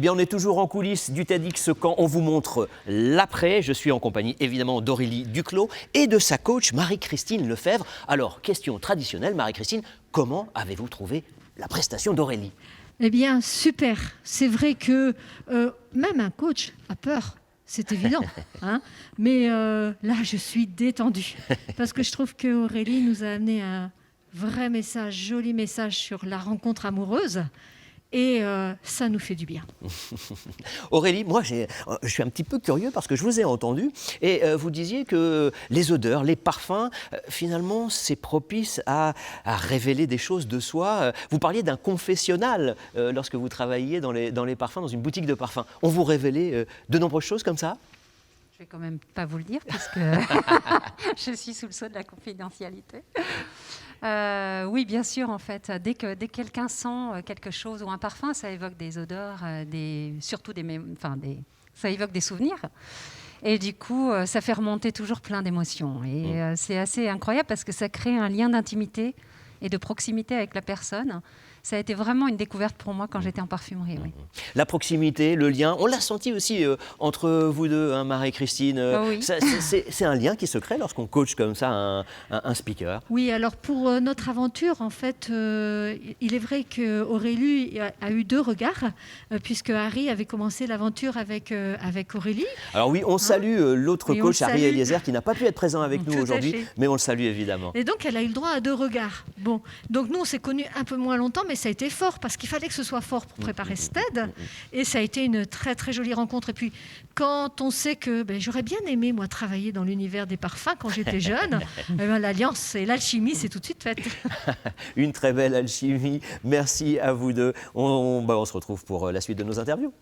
bien, on est toujours en coulisses du TEDx quand on vous montre l'après. Je suis en compagnie évidemment d'Aurélie Duclos et de sa coach Marie-Christine Lefebvre. Alors, question traditionnelle, Marie-Christine, comment avez-vous trouvé la prestation d'Aurélie? Eh bien, super. C'est vrai que même un coach a peur. C'est évident, hein. Mais là, je suis détendue parce que je trouve qu'Aurélie nous a amené un vrai message, joli message sur la rencontre amoureuse et ça nous fait du bien. Aurélie, moi je suis un petit peu curieux parce que je vous ai entendu et vous disiez que les odeurs, les parfums, finalement c'est propice à révéler des choses de soi. Vous parliez d'un confessionnal lorsque vous travailliez dans les parfums, dans une boutique de parfums. On vous révélait de nombreuses choses comme ça? Je vais quand même pas vous le dire puisque je suis sous le sceau de la confidentialité. Oui, bien sûr, en fait, dès que quelqu'un sent quelque chose ou un parfum, ça évoque des odeurs, ça évoque des souvenirs. Et du coup, ça fait remonter toujours plein d'émotions. Et c'est assez incroyable parce que ça crée un lien d'intimité et de proximité avec la personne. Ça a été vraiment une découverte pour moi quand j'étais en parfumerie. Oui. La proximité, le lien, on l'a senti aussi entre vous deux, hein, Marie-Christine. Oui. C'est un lien qui se crée lorsqu'on coach comme ça un speaker. Oui, alors pour notre aventure, en fait, il est vrai qu'Aurélie a eu deux regards, puisque Harry avait commencé l'aventure avec Aurélie. Alors oui, on salue l'autre coach, Harry Eliezer, qui n'a pas pu être présent avec nous aujourd'hui, mais on le salue évidemment. Et donc, elle a eu le droit à deux regards. Bon, donc nous, on s'est connus un peu moins longtemps, mais ça a été fort, parce qu'il fallait que ce soit fort pour préparer ce TED. Et ça a été une très, très jolie rencontre. Et puis, quand on sait que j'aurais bien aimé, moi, travailler dans l'univers des parfums quand j'étais jeune, l'alliance et l'alchimie, c'est tout de suite faite. Une très belle alchimie. Merci à vous deux. On se retrouve pour la suite de nos interviews.